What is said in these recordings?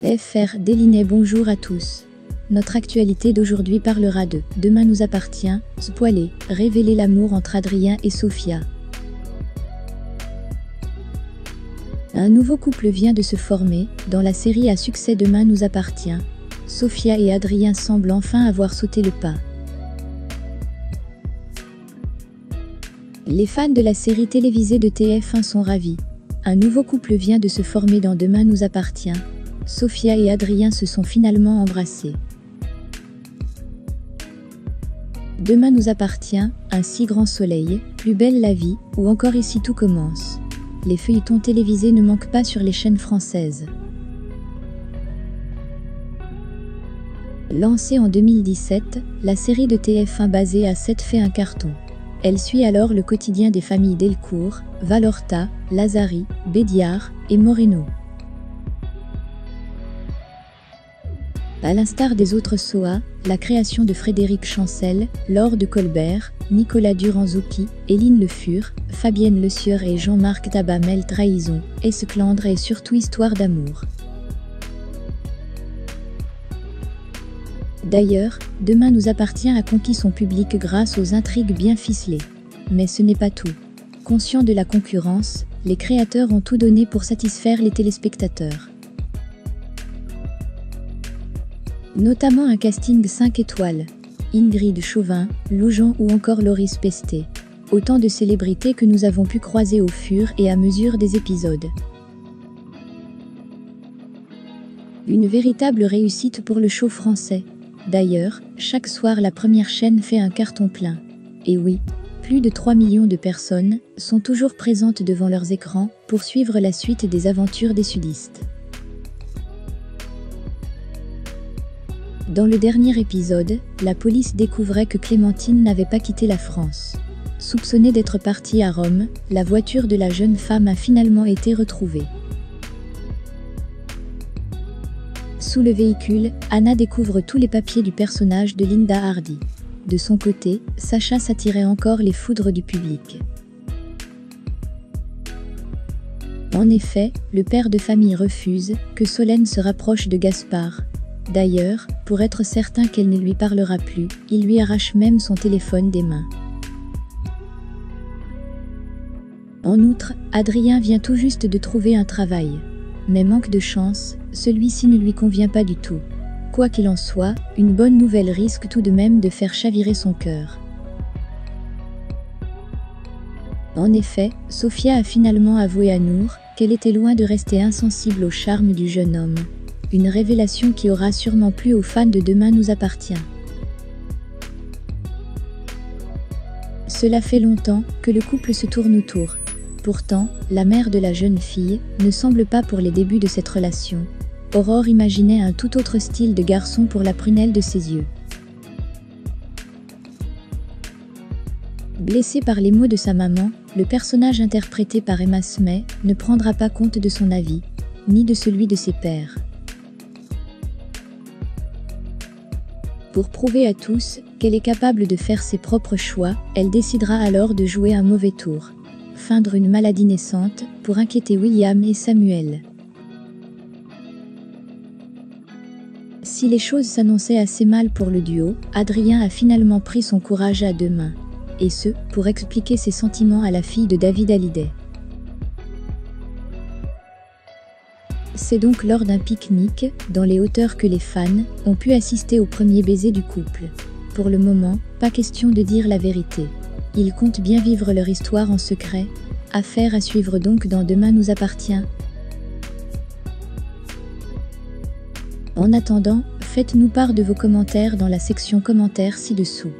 FR Délinet. Bonjour à tous. Notre actualité d'aujourd'hui parlera de « Demain nous appartient », spoiler, révéler l'amour entre Adrien et Sophia. Un nouveau couple vient de se former, dans la série à succès Demain nous appartient. Sophia et Adrien semblent enfin avoir sauté le pas. Les fans de la série télévisée de TF1 sont ravis. Un nouveau couple vient de se former dans Demain nous appartient. Sophia et Adrien se sont finalement embrassés. Demain nous appartient, Un si grand soleil, Plus belle la vie, ou encore Ici tout commence. Les feuilletons télévisés ne manquent pas sur les chaînes françaises. Lancée en 2017, la série de TF1 basée à Sète fait un carton. Elle suit alors le quotidien des familles Delcourt, Valorta, Lazari, Bédiard et Moreno. À l'instar des autres SOA, la création de Frédéric Chancel, Laure de Colbert, Nicolas Durand-Zouki, Éline Le Fur, Fabienne Le Sieur et Jean-Marc Tabamel Trahison, Esclandre et surtout Histoire d'amour. D'ailleurs, Demain nous appartient a conquis son public grâce aux intrigues bien ficelées. Mais ce n'est pas tout. Conscients de la concurrence, les créateurs ont tout donné pour satisfaire les téléspectateurs. Notamment un casting 5 étoiles. Ingrid Chauvin, Lou Jean ou encore Loris Pestet. Autant de célébrités que nous avons pu croiser au fur et à mesure des épisodes. Une véritable réussite pour le show français. D'ailleurs, chaque soir la première chaîne fait un carton plein. Et oui, plus de 3 millions de personnes sont toujours présentes devant leurs écrans pour suivre la suite des aventures des sudistes. Dans le dernier épisode, la police découvrait que Clémentine n'avait pas quitté la France. Soupçonnée d'être partie à Rome, la voiture de la jeune femme a finalement été retrouvée. Sous le véhicule, Anna découvre tous les papiers du personnage de Linda Hardy. De son côté, Sacha s'attirait encore les foudres du public. En effet, le père de famille refuse que Solène se rapproche de Gaspard. D'ailleurs, pour être certain qu'elle ne lui parlera plus, il lui arrache même son téléphone des mains. En outre, Adrien vient tout juste de trouver un travail. Mais manque de chance, celui-ci ne lui convient pas du tout. Quoi qu'il en soit, une bonne nouvelle risque tout de même de faire chavirer son cœur. En effet, Sophia a finalement avoué à Nour qu'elle était loin de rester insensible au charme du jeune homme. Une révélation qui aura sûrement plu aux fans de Demain nous appartient. Cela fait longtemps que le couple se tourne autour. Pourtant, la mère de la jeune fille ne semble pas pour les débuts de cette relation. Aurore imaginait un tout autre style de garçon pour la prunelle de ses yeux. Blessé par les mots de sa maman, le personnage interprété par Emma Smay ne prendra pas compte de son avis, ni de celui de ses pairs. Pour prouver à tous qu'elle est capable de faire ses propres choix, elle décidera alors de jouer un mauvais tour. Feindre une maladie naissante pour inquiéter William et Samuel. Si les choses s'annonçaient assez mal pour le duo, Adrien a finalement pris son courage à deux mains. Et ce, pour expliquer ses sentiments à la fille de David Hallyday. C'est donc lors d'un pique-nique, dans les hauteurs que les fans ont pu assister au premier baiser du couple. Pour le moment, pas question de dire la vérité. Ils comptent bien vivre leur histoire en secret. Affaire à suivre donc dans Demain nous appartient. En attendant, faites-nous part de vos commentaires dans la section commentaires ci-dessous.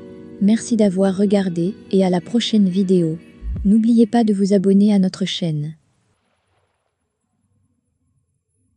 Merci d'avoir regardé et à la prochaine vidéo. N'oubliez pas de vous abonner à notre chaîne.